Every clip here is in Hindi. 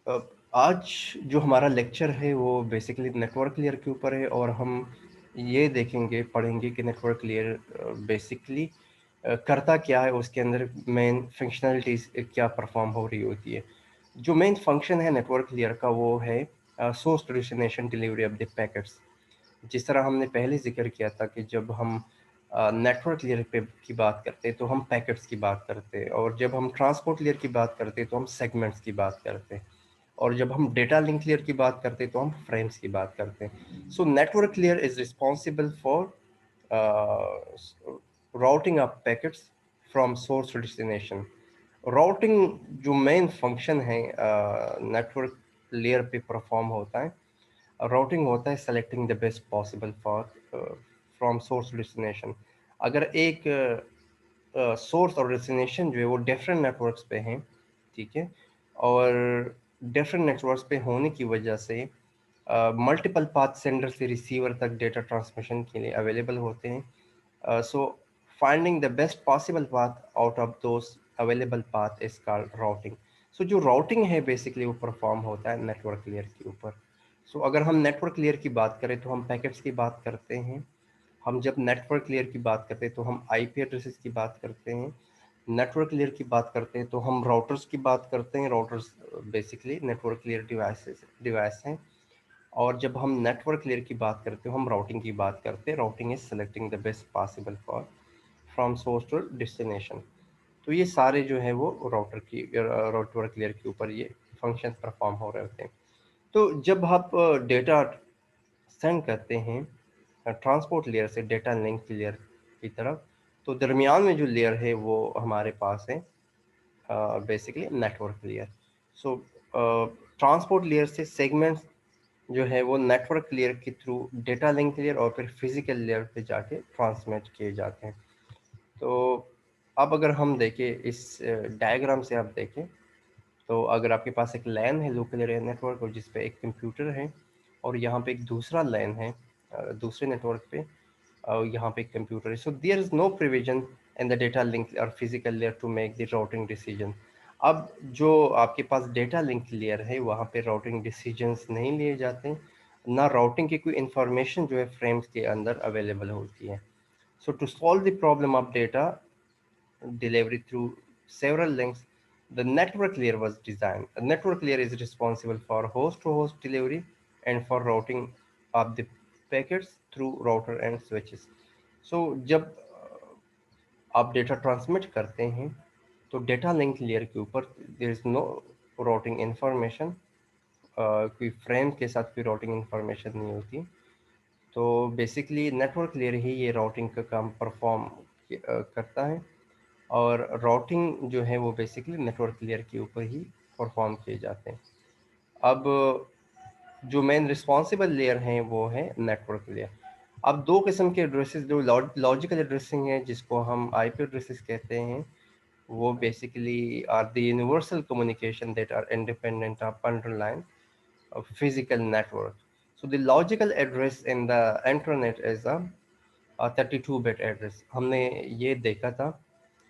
आज जो हमारा लेक्चर है वो बेसिकली नेटवर्क लेयर के ऊपर है और हम ये देखेंगे पढ़ेंगे कि नेटवर्क लेयर बेसिकली करता क्या है, उसके अंदर मेन फंक्शनलिटीज क्या परफॉर्म हो रही होती है। जो मेन फंक्शन है नेटवर्क लेयर का वो है source to destination delivery of the packets. जिस तरह हमने पहले जिक्र किया था कि जब हम नेटवर्क लेयर पे की बात करते हैं तो हम पैकेट्स की बात करते हैं, और जब हम ट्रांसपोर्ट लेयर की बात करते हैं तो हम सेगमेंट्स की बात करते हैं, और जब हम डेटा लिंक लेयर की बात करते हैं तो हम फ्रेम्स की बात करते हैं। So network layer is responsible for routing of packets from source to destination. Routing जो मेन फंक्शन है नेटवर्क लेयर पे परफॉर्म होता है, राउटिंग होता है selecting the best possible for from source to destination. अगर एक सोर्स और डेस्टिनेशन जो है वो डिफरेंट नेटवर्क्स पे हैं, ठीक है, और डिफरेंट नेटवर्क्स पे होने की वजह से मल्टीपल पाथ सेंडर से रिसीवर तक डेटा ट्रांसमिशन के लिए अवेलेबल होते हैं। So finding the best possible path out of those available path is called routing. So जो राउटिंग है बेसिकली वो परफॉर्म होता है नेटवर्क लेयर के ऊपर। सो अगर हम नेटवर्क लेयर की बात करें तो हम पैकेट्स की बात करते हैं। हम जब नेटवर्क लेयर की बात करते हैं तो हम आईपी एड्रेसेस की बात करते हैं। नेटवर्क लेयर की बात करते हैं तो हम राउटर्स की बात करते हैं। Routers basically network layer device हैं। और जब हम नेटवर्क लेयर की बात करते हैं हम राउटिंग की बात करते हैं। Routing is selecting the best possible for from source to destination. तो ये सारे जो है वो नेटवर्क लेयर के ऊपर ये फंक्शन परफॉर्म हो रहे होते हैं। तो जब आप डेटा सेंड करते हैं ट्रांसपोर्ट लेयर से डेटा लिंक लेयर की तरफ, तो दरमियान में जो लेयर है वो हमारे पास है बेसिकली नेटवर्क लेयर। सो ट्रांसपोर्ट लेयर से सेगमेंट्स जो है वो नेटवर्क लेयर के थ्रू डेटा लिंक लेयर और फिर फिजिकल लेयर पे जाके ट्रांसमिट किए जाते हैं। तो अब अगर हम देखें इस डायग्राम से, आप देखें तो अगर आपके पास एक लैन है लोकल एरिया नेटवर्क, और जिस पे एक कंप्यूटर है, और यहाँ पे एक दूसरा लैन है दूसरे नेटवर्क पे, और यहाँ पे एक कंप्यूटर है। So there is no provision in the data link और physical layer to make the routing decision. अब जो आपके पास डेटा लिंक लेयर है वहाँ पे राउटिंग डिसीजंस नहीं लिए जाते, ना राउटिंग की कोई इंफॉर्मेशन जो है फ्रेम्स के अंदर अवेलेबल होती है। So to solve the problem of data delivery through several links, the network layer was designed. The network layer is responsible for host-to-host delivery and for routing of the packets through router and switches. So जब आप डेटा ट्रांसमिट करते हैं तो डेटा लिंक लेयर के ऊपर there is no routing information, कोई फ्रेम के साथ कोई राउटिंग इंफॉर्मेशन नहीं होती। तो बेसिकली नेटवर्क लेयर ही ये राउटिंग का काम परफॉर्म करता है, और राउटिंग जो है वो बेसिकली नेटवर्क लेयर के ऊपर ही परफॉर्म किए जाते हैं। अब जो मेन रिस्पॉन्सिबल लेयर हैं वो है नेटवर्क लेयर। अब दो किस्म के एड्रेसेस, जो लॉजिकल एड्रेसिंग है जिसको हम आईपी एड्रेसेस कहते हैं, वो basically are the universal communication that are independent of underlying physical network. So the logical address in the internet is a 32-bit address. हमने ये देखा था,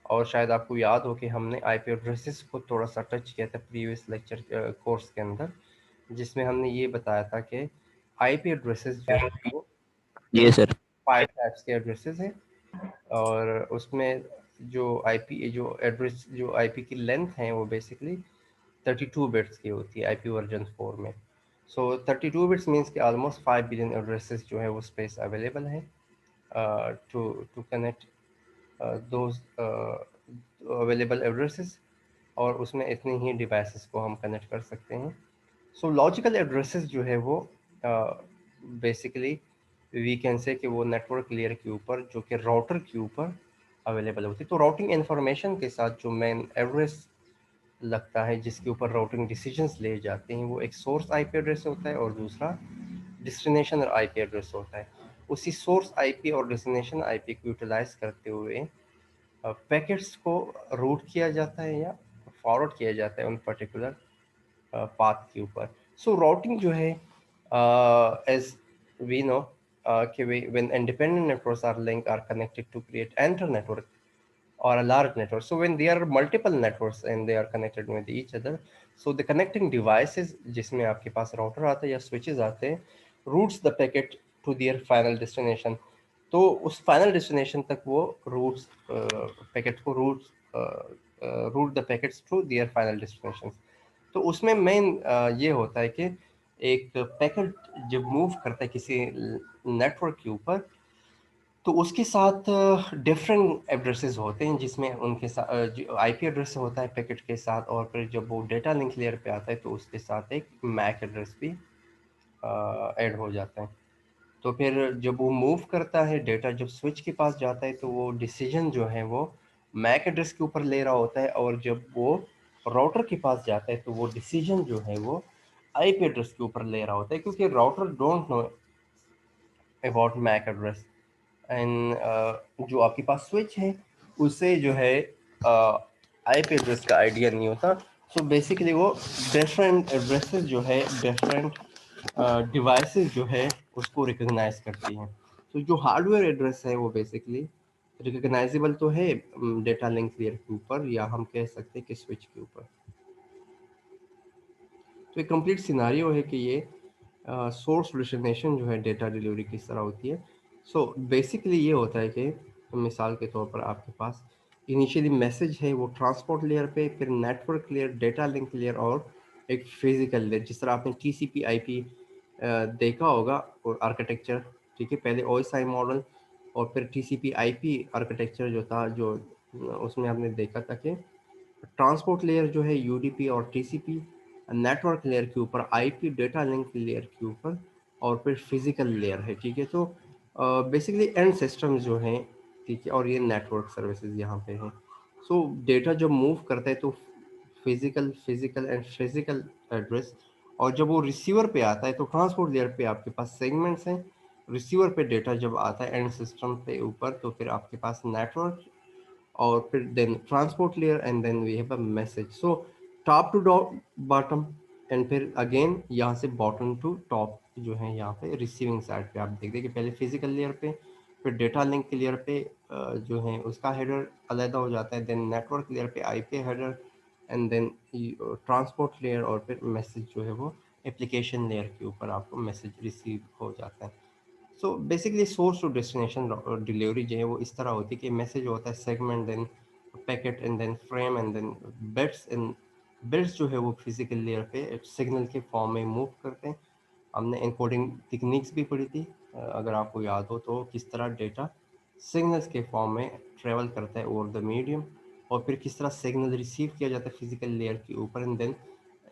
और शायद आपको याद हो कि हमने आईपी एड्रेसेस को थोड़ा सा टच किया था प्रीवियस लेक्चर कोर्स के अंदर, जिसमें हमने ये बताया था कि आईपी एड्रेसेस जो है वो जी सर। 5 टाइप्स के एड्रेसेस हैं, और उसमें जो आईपी की लेंथ है वो बेसिकली 32 बिट्स की होती है आईपी वर्जन 4 में। सो 32 बिट्स मीन्स कि ऑलमोस्ट 5 बिलियन एड्रेसेस जो है वो स्पेस अवेलेबल है to to connect those available addresses, और उसमें इतनी ही डिवाइसेस को हम कनेक्ट कर सकते हैं। सो लॉजिकल एड्रेसेस जो है वो बेसिकली वी कैन से कि वो नेटवर्क लेयर के ऊपर, जो कि राउटर के ऊपर अवेलेबल होती है। तो राउटिंग इन्फॉर्मेशन के साथ जो मेन एड्रेस लगता है जिसके ऊपर राउटिंग डिसीजंस ले जाते हैं, वो एक सोर्स आईपी एड्रेस होता है और दूसरा डेस्टिनेशन आईपी एड्रेस होता है। उसी सोर्स आईपी और डेस्टिनेशन आईपी को यूटिलाइज करते हुए पैकेट्स को रूट किया जाता है या फॉरवर्ड किया जाता है उन पर्टिकुलर पाथ के ऊपर। सो राउटिंग जो है एज वी नो कि when independent networks are link are connected to create internetwork, or a large network. So when there are multiple networks and they are connected with each other, so the connecting devices जिसमें आपके पास router आता है या switches आते हैं, routes the packet to their final destination. तो उस final destination तक वो routes packet को route the packets to their final destinations. तो उसमें मेन ये होता है कि एक पैकेट जब मूव करता है किसी नेटवर्क के ऊपर, तो उसके साथ डिफरेंट एड्रेसेस होते हैं, जिसमें उनके साथ आईपी एड्रेस होता है पैकेट के साथ, और फिर जब वो डेटा लिंक लेयर पे आता है तो उसके साथ एक मैक एड्रेस भी ऐड हो जाता है। तो फिर जब वो मूव करता है डेटा, जब स्विच के पास जाता है तो वो डिसीजन जो है वो मैक एड्रेस के ऊपर ले रहा होता है, और जब वो राउटर के पास जाता है तो वो डिसीजन जो है वो आईपी एड्रेस के ऊपर ले रहा होता है, क्योंकि router don't know about MAC address. And जो आपके पास स्विच है उससे जो है आईपी एड्रेस का आइडिया नहीं होता। सो बेसिकली वो डिफरेंट एड्रेसेस जो है डिफरेंट डिवाइसेस जो है उसको रिकॉग्नाइज करती हैं। तो जो हार्डवेयर एड्रेस है वो बेसिकली रिकॉग्नाइजेबल तो है डेटा लिंक लेयर के ऊपर, या हम कह सकते हैं कि स्विच के ऊपर। तो एक कंप्लीट सिनारियो है कि ये सोर्स डेस्टिनेशन जो है डेटा डिलीवरी किस तरह होती है। सो बेसिकली ये होता है कि मिसाल के तौर पर आपके पास इनिशियली मैसेज है वो ट्रांसपोर्ट लेयर पे, फिर network layer, data link layer और एक फिजिकल लेयर। जिस तरह आपने टीसीपी आईपी देखा होगा और आर्किटेक्चर, ठीक है, पहले ओएसआई मॉडल और फिर टीसीपी आईपी आर्किटेक्चर जो था, जो उसमें आपने देखा था कि ट्रांसपोर्ट लेयर जो है यूडीपी और टीसीपी, नेटवर्क लेयर के ऊपर आईपी, डेटा लिंक लेयर के ऊपर, और फिर फिजिकल लेयर है, ठीक है। तो बेसिकली एंड सिस्टम जो है, ठीक है, और ये नेटवर्क सर्विसेज यहाँ पे हैं। सो डेटा जब मूव करता है तो physical physical and physical address, और जब वो रिसीवर पे आता है तो ट्रांसपोर्ट लेयर पे आपके पास सेगमेंट्स हैं। रिसीवर पे डेटा जब आता है एंड सिस्टम पे ऊपर, तो फिर आपके पास नेटवर्क और फिर then transport layer, and then we have a message. So top to bottom, and फिर अगेन यहाँ से बॉटम टू टॉप जो है यहाँ पे रिसीविंग साइड पे आप देखते हैं कि पहले फिजिकल लेयर पे, फिर डेटा लिंक लेयर पे जो है उसका हेडर अलग हो जाता है, देन नेटवर्क लेयर पे IP header, and then transport layer, और फिर मैसेज जो है वो एप्लीकेशन लेयर के ऊपर आपको मैसेज रिसीव हो जाता है। So basically source to destination delivery जो है वो इस तरह होती है कि मैसेज होता है segment, then packet, and then frame, and then bits. And bits जो है वो फिजिकल लेयर पे सिग्नल के फॉर्म में मूव करते हैं। हमने एनकोडिंग टेक्निक्स भी पढ़ी थी, अगर आपको याद हो तो, किस तरह डेटा सिग्नल्स के फॉर्म में ट्रेवल करता है ओवर द मीडियम, और फिर किस तरह सिग्नल रिसीव किया जाता है फिजिकल लेयर के ऊपर, एंड देन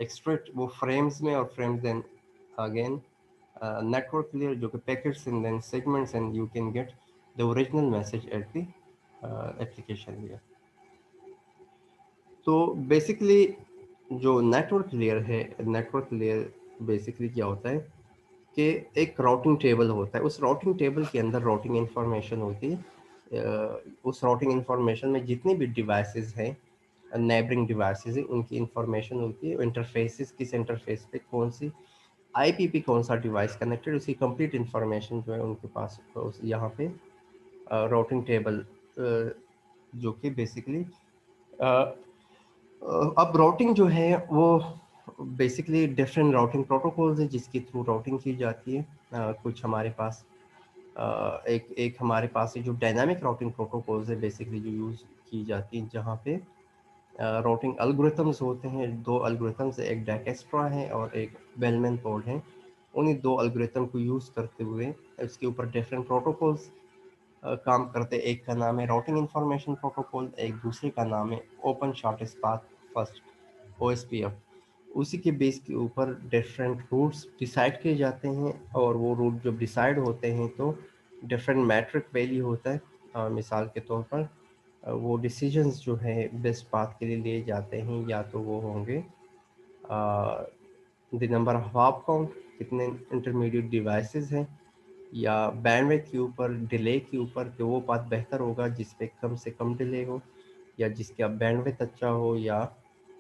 एक्सट्रैक्ट वो फ्रेम्स में, और frames then again network layer जो कि packets and then segments, and you can get the original message at the application layer. तो बेसिकली जो नेटवर्क लेयर है, नेटवर्क लेयर बेसिकली क्या होता है कि एक राउटिंग टेबल होता है, उस राउटिंग टेबल के अंदर राउटिंग इंफॉर्मेशन होती है। उस राउटिंग इंफॉर्मेशन में जितने भी डिवाइसेस हैं, नेबरिंग डिवाइसेस हैं, उनकी इंफॉर्मेशन होती है। इंटरफेसेस, किस इंटरफेस पे कौन सी आईपी पे कौन सा डिवाइस कनेक्टेड, उसकी कंप्लीट इंफॉर्मेशन जो है उनके पास यहाँ पे राउटिंग टेबल, जो कि बेसिकली अब राउटिंग जो है वो बेसिकली डिफरेंट राउटिंग प्रोटोकॉल्स है जिसके थ्रू राउटिंग की जाती है। कुछ हमारे पास एक एक हमारे पास है जो डायनामिक राउटिंग प्रोटोकॉल्स है बेसिकली जो यूज़ की जाती है, जहाँ पे राउटिंग एल्गोरिथम्स होते हैं। दो एल्गोरिथम्स, एक डायकेस्ट्रा है और एक बेलमैन पोर्ट है। उन्हीं दो एल्गोरिथम को यूज़ करते हुए इसके ऊपर डिफरेंट प्रोटोकॉल्स काम करते हैं। एक का नाम है राउटिंग इंफॉर्मेशन प्रोटोकॉल, एक दूसरे का नाम है open shortest path first, OSPF। उसी के बेस के ऊपर डिफरेंट रूट्स डिसाइड किए जाते हैं, और वो रूट जब डिसाइड होते हैं तो डिफरेंट मैट्रिक वैल्यू होता है। मिसाल के तौर पर वो डिसीजंस जो है बेस्ट पाथ के लिए लिए जाते हैं, या तो वो होंगे the number of hop count, कितने इंटरमीडिएट डिवाइसेस हैं, या बैंडविड्थ के ऊपर, डिले के ऊपर, कि वो पाथ बेहतर होगा जिस पे कम से कम डिले हो, या जिसका बैंडविड्थ अच्छा हो, या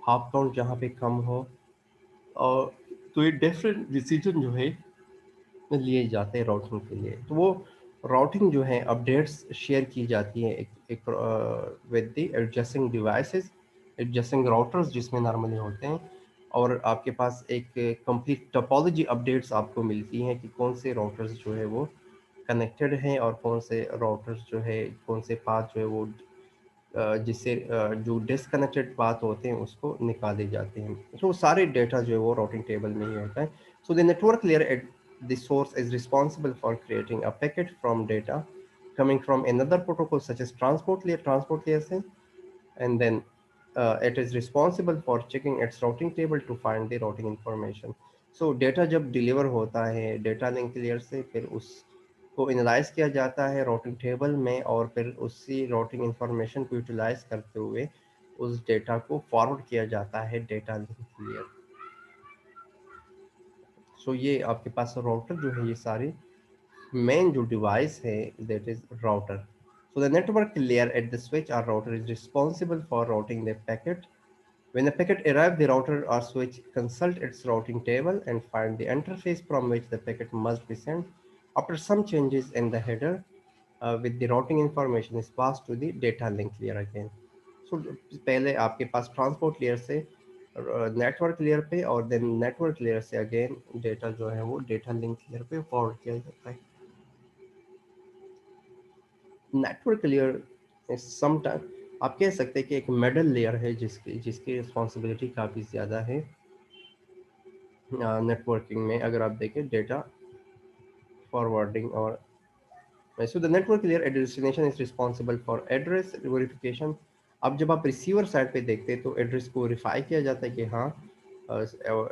हॉप काउंट जहाँ पे कम हो। और तो ये डिफरेंट डिसीजन जो है लिए जाते हैं राउटिंग के लिए। तो वो राउटिंग जो है अपडेट्स शेयर की जाती है एक with the adjusting devices, adjusting routers जिसमें नॉर्मली होते हैं, और आपके पास एक कंप्लीट टोपोलॉजी अपडेट्स आपको मिलती हैं कि कौन से राउटर्स जो है वो कनेक्टेड हैं और कौन से राउटर्स जो है, कौन से पाथ जो है वो जिससे जो डिसकनेक्टेड पाथ होते हैं उसको निकाले जाते हैं। तो सारे डेटा जो है वो राउटिंग टेबल में ही होता है। So the network layer at the source is responsible for creating a packet from data coming from another protocol such as transport layer से, and then it is responsible for checking its routing table to find the routing information. So data जब deliver होता है data link layer से, फिर उसको एनालाइज किया जाता है routing table में, और फिर उसी routing information को यूटिलाइज करते हुए उस डेटा को फॉरवर्ड किया जाता है डेटा लिंक लेयर। सो ये आपके पास राउटर जो है, ये सारी main जो डिवाइस है that is router. So the network layer at the switch or router is responsible for routing the packet. When the packet arrives, the router or switch consult its routing table and find the interface from which the packet must be sent. After some changes in the header, with the routing information is passed to the data link layer again. So पहले आपके पास ट्रांसपोर्ट लेयर से नेटवर्क लेयर पे, और देन नेटवर्क लेयर से अगेन डेटा जो है वो डेटा लिंक लेयर पे फॉरवर्ड किया जाता है। नेटवर्क लेयर समटाइम आप कह सकते हैं कि एक मिडल लेयर है जिसकी जिसकी रिस्पॉन्सिबिलिटी काफ़ी ज़्यादा है नेटवर्किंग में। अगर आप देखें डेटा फॉरवर्डिंग और so the network layer at destination is responsible for address verification. अब जब आप रिसीवर साइड पे देखते हैं तो एड्रेस को वेरीफाई किया जाता है कि हाँ,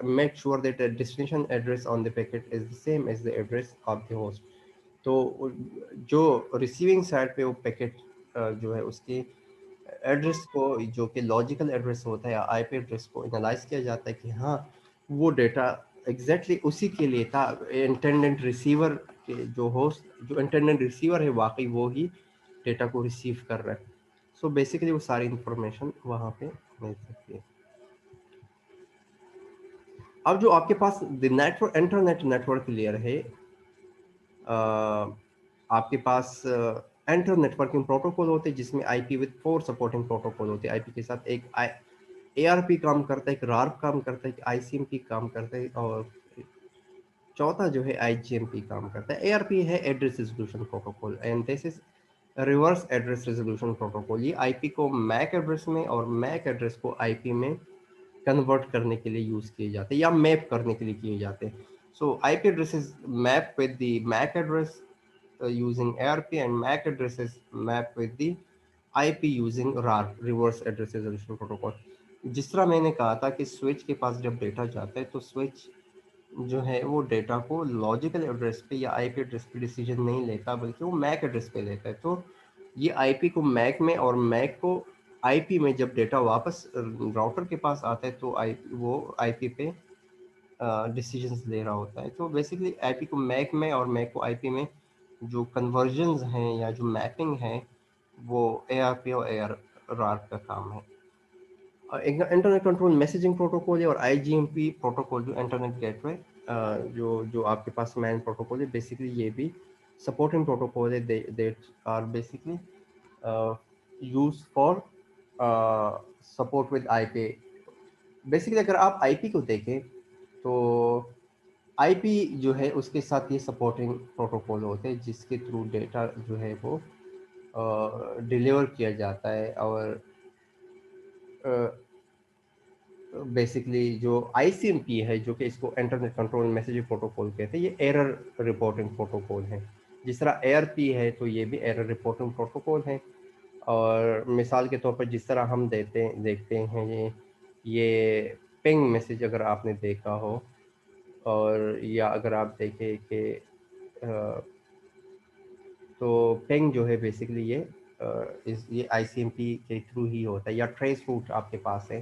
make sure that destination address on the packet is the same as the address of the host. तो जो रिसीविंग साइड पे वो पैकेट जो है उसकी एड्रेस को, जो कि लॉजिकल एड्रेस होता है या आईपी एड्रेस को एनालाइज किया जाता है कि हाँ वो डेटा एग्जैक्टली उसी के लिए था। इंटेंडेंट रिसीवर के जो होस्ट जो इंटेंडेंट रिसीवर है वाकई वो ही डेटा को रिसीव कर रहा है। सो बेसिकली वो सारी इंफॉर्मेशन वहाँ पे मिल सकती है। अब जो आपके पास the network internet network layer है, आपके पास एंटर नेटवर्किंग प्रोटोकॉल होते हैं जिसमें आईपी विद 4 सपोर्टिंग प्रोटोकॉल होते हैं। आईपी के साथ एक एआरपी काम करता है, एक रार्प काम करता है, एक आईसीएमपी काम करता है, और चौथा जो है आईजीएमपी काम करता है। एआरपी है address resolution protocol, and this is reverse address resolution protocol. ये आईपी को मैक एड्रेस में और मैक एड्रेस को आईपी में कन्वर्ट करने के लिए यूज किए जाते हैं या मैप करने के लिए किए जाते हैं। So IP address is map with the MAC address using ARP, and MAC addresses map with the IP using RAR, Reverse Address Resolution Protocol. जिस तरह मैंने कहा था कि स्विच के पास जब डेटा जाता है तो स्विच जो है वो डेटा को लॉजिकल एड्रेस पे या आईपी एड्रेस पे डिसीजन नहीं लेता, बल्कि वो मैक एड्रेस पे लेता है। तो ये आईपी को मैक में और मैक को आईपी में जब डेटा वापस राउटर के पास आता है तो वो आईपी पे डिसीजंस ले रहा होता है। तो बेसिकली आईपी को मैक में और मैक को आईपी में जो कन्वर्जन्स हैं या जो मैपिंग है वो एआरपी और एआरआर का काम है। एक इंटरनेट कंट्रोल मैसेजिंग प्रोटोकॉल है, और आईजीएमपी प्रोटोकॉल जो इंटरनेट गेटवे जो आपके पास मैन प्रोटोकॉल है, बेसिकली ये भी सपोर्टिंग प्रोटोकॉल है। They are basically use for support with IP. Basically अगर आप आईपी को देखें तो आईपी जो है उसके साथ ये सपोर्टिंग प्रोटोकॉल होते हैं जिसके थ्रू डेटा जो है वो डिलीवर किया जाता है। और बेसिकली जो आईसीएमपी है, जो कि इसको इंटरनेट कंट्रोल मैसेज प्रोटोकॉल कहते हैं, ये एरर रिपोर्टिंग प्रोटोकॉल है। जिस तरह एआरपी है तो ये भी एरर रिपोर्टिंग प्रोटोकॉल है। और मिसाल के तौर पर जिस तरह हम देखते हैं ये पिंग मैसेज अगर आपने देखा हो, और या अगर आप देखें कि तो पिंग जो है बेसिकली ये आईसीएमपी के थ्रू ही होता है, या ट्रेस रूट आपके पास है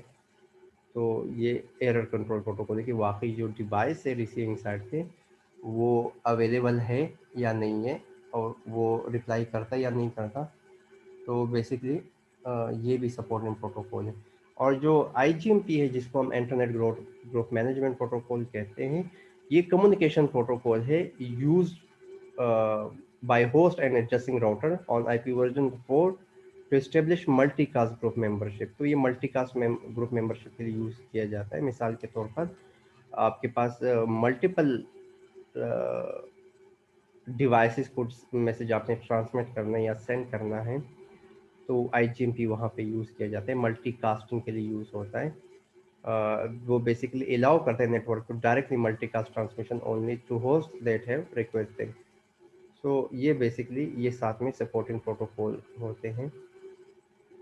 तो ये एरर कंट्रोल प्रोटोकॉल है कि वाकई जो डिवाइस है रिसीविंग साइड पे वो अवेलेबल है या नहीं है, और वो रिप्लाई करता है या नहीं करता। तो बेसिकली ये भी सपोर्टिंग प्रोटोकॉल है। और जो आईजीएमपी है जिसको हम इंटरनेट ग्रुप मैनेजमेंट प्रोटोकॉल कहते हैं, ये कम्युनिकेशन प्रोटोकॉल है use by host and adjusting router on IP version 4 to establish multicast group membership. तो ये मल्टी कास्ट ग्रुप मेंबरशिप के लिए यूज़ किया जाता है। मिसाल के तौर पर आपके पास मल्टीपल डिवाइसेस को मैसेज आपने ट्रांसमिट करना है या सेंड करना है, तो आईजीएमपी वहाँ पे यूज़ किया जाता है, मल्टी कास्टिंग के लिए यूज़ होता है। वो बेसिकली अलाउ करते हैं नेटवर्क को directly multicast transmission only to host that have requested. So ये बेसिकली ये साथ में सपोर्टिंग प्रोटोकॉल होते हैं,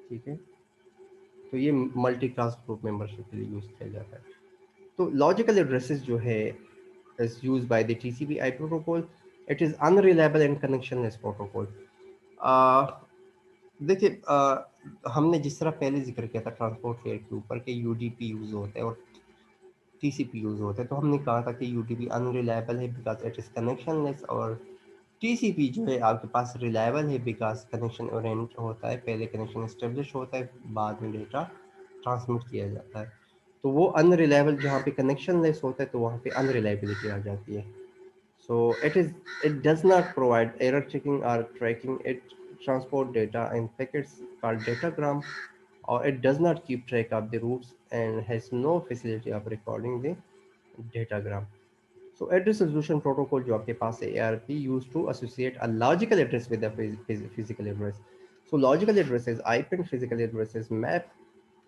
ठीक है। तो ये मल्टीकास्ट ग्रुप मेंबरशिप के लिए यूज़ किया जाता है। तो लॉजिकल एड्रेसेस जो है is used by the TCP/IP protocol. It is unreliable and connectionless protocol. देखिए हमने जिस तरह पहले जिक्र किया था ट्रांसपोर्ट लेयर के ऊपर कि यूडीपी यूज होता है और टीसीपी यूज होता है, तो हमने कहा था कि यूडीपी अनरिलायबल है बिकॉज इट इज कनेक्शनलेस, और टीसीपी जो है आपके पास रिलायबल है बिकॉज कनेक्शन ओरिएंट होता है, पहले कनेक्शन एस्टेब्लिश होता है, बाद में डेटा ट्रांसमिट किया जाता है। तो वो अनरिलायबल जहाँ पे कनेक्शनलेस होता है तो वहाँ पे अनरिलायबिलिटी आ जाती है। So it does not provide error checking or tracking. It transport data in packets called datagram, or it does not keep track of the routes and has no facility of recording the datagram. So address resolution protocol जो आपके पास है ARP used to associate a logical address with a physical address. So logical addresses IP and physical addresses map,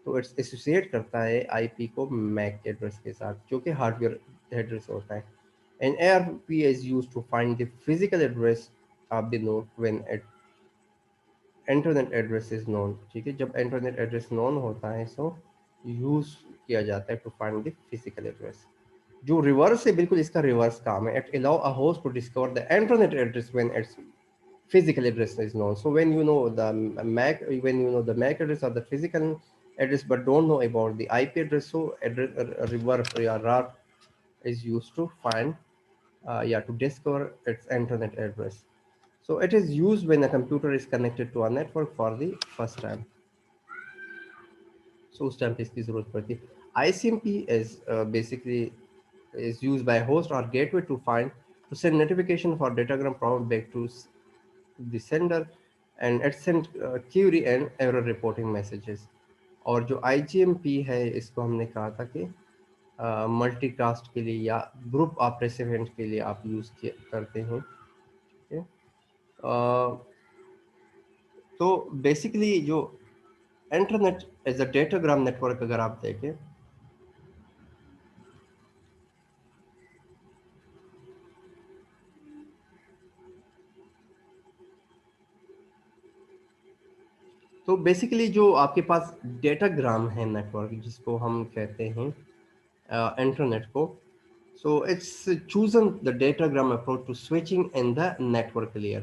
तो इट्स एसोसिएट करता है आईपी को मैक एड्रेस के साथ जो कि हार्डवेयर एड्रेस होता है। And ARP is used to find the physical address of the node when internet address is known, ठीक है। जब इंटरनेट एड्रेस नोन होता है सो यूज किया जाता है to find the physical address. जो रिवर्स है बिल्कुल इसका रिवर्स काम है, it allow a host to discover the internet address when it's physical address is known. So when you know the MAC, when you know the MAC address or the physical address, but don't know about the IP address, so address, reverse or route is used to find, yeah, to discover its internet address. So it is used when a computer is connected to a network for the first time. So उस टाइम पे इसकी जरूरत पड़ती है। ICMP is basically is used by host or gateway to find, to send notification for datagram prompt back to the sender, and it send query and error reporting messages. और जो IGMP है इसको हमने कहा था कि मल्टीकास्ट के लिए या ग्रुप ऑपरेशन इवेंट के लिए आप यूज करते हैं, ठीक है। तो बेसिकली जो internet as a datagram network अगर आप देखें, तो बेसिकली जो आपके पास डेटाग्राम है नेटवर्क जिसको हम कहते हैं इंटरनेट को, so it's chosen the datagram approach to switching in the network layer,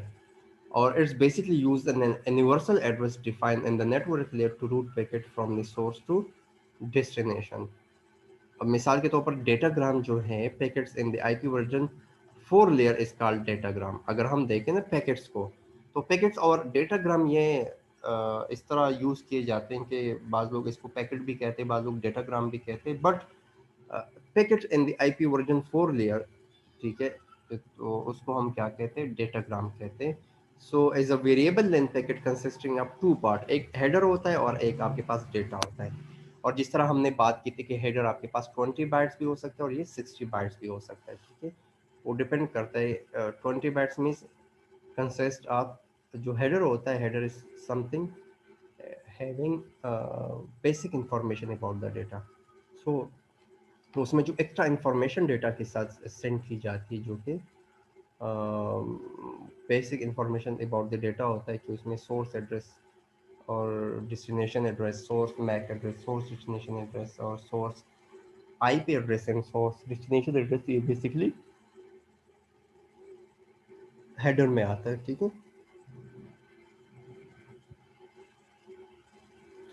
or it's basically used in an universal address defined in the network layer to route packet from the source to destination. अब मिसाल के तौर पर डेटाग्राम जो है packets in the IP version 4 layer is called datagram. अगर हम देखें ना पैकेट्स को, तो पैकेट्स और डेटाग्राम ये इस तरह यूज किए जाते हैं कि बाज़ लोग इसको पैकेट भी कहते हैं, बाज़ लोग डेटाग्राम भी कहते हैं, but packets in the IP version 4 layer, ठीक है, तो उसको हम क्या कहते हैं, डेटाग्राम कहते हैं। So as a variable length packet consisting of two part, एक हेडर होता है और एक आपके पास डेटा होता है। और जिस तरह हमने बात की थी कि हेडर आपके पास 20 बाइट्स भी हो सकता है और ये 60 बाइट्स भी हो सकता है, ठीक है। वो डिपेंड करता है। 20 बाइट्स मीन्स कंसिस्ट ऑफ, जो हेडर होता है, header is something having basic information about the data. So तो उसमें जो एक्स्ट्रा इंफॉर्मेशन डेटा के साथ सेंड की जाती है जो कि basic information about the data होता है, कि उसमें सोर्स एड्रेस और destination address, source MAC address, source destination address और source IP address and source destination address, ये बेसिकली हेडर में आता है, ठीक है।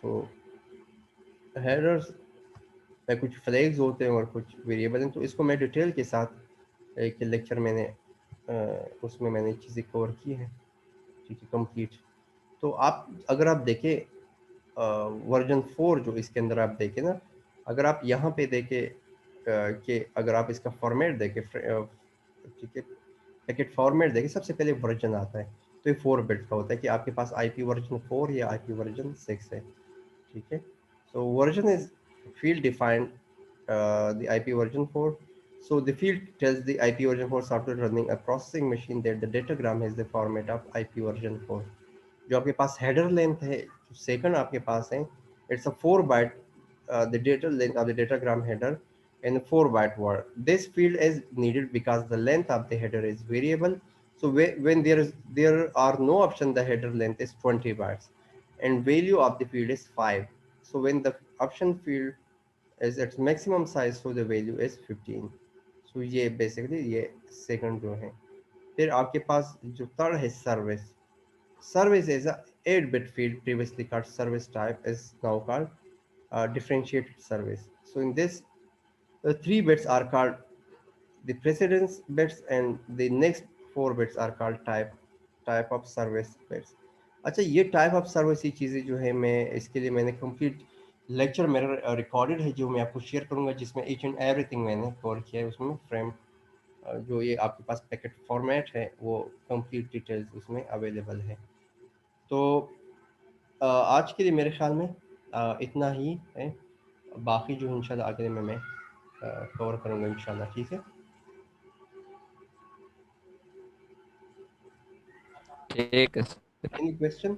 तो हेडर्स में कुछ फ्लैग्स होते हैं और कुछ वेरिएबल हैं, तो इसको मैं डिटेल के साथ एक लेक्चर मैंने उसमें मैंने चीज़ें कवर की हैं, ठीक है, कंप्लीट। तो आप अगर आप देखें वर्जन 4 जो इसके अंदर आप देखें ना, अगर आप यहाँ पे देखें कि अगर आप इसका फॉर्मेट देखें, ठीक है, पैकेट फॉर्मेट देखें, सबसे पहले वर्जन आता है। तो ये 4 बिट्स का होता है कि आपके पास IP वर्जन 4 या IP वर्जन 6 है, ठीक है। So version is field defined the IP version 4. So the field tells the IP version 4 software running a processing machine that the datagram has the format of IP version 4. जो आपके पास हेडर लेंथ है, जो सेकंड आपके पास है, it's a 4 byte the data length of the datagram header in 4 byte word. This field is needed because the length of the header is variable. So when there are no option, the header length is 20 bytes and value of the field is 5. So when the option field is its maximum size, so the value is 15. So ये basically ये second जो है। फिर आपके पास जो third है service. Service is a 8-bit field previously called service type is now called differentiated service. So in this, the 3 bits are called the precedence bits and the next 4 bits are called type of service bits. अच्छा, ये टाइप ऑफ सर्विस, ये चीज़ें जो है मैं इसके लिए मैंने कंप्लीट लेक्चर मेरा रिकॉर्डेड है जो मैं आपको शेयर करूंगा, जिसमें ईच एंड एवरीथिंग मैंने कवर किया है उसमें फ्रेम, जो ये आपके पास पैकेट फॉर्मेट है वो कंप्लीट डिटेल्स उसमें अवेलेबल है। तो आज के लिए मेरे ख्याल में इतना ही है, बाकी जो इंशाल्लाह आगे में मैं कवर करूँगा इंशाल्लाह, ठीक है। ठीक है सर। Any question?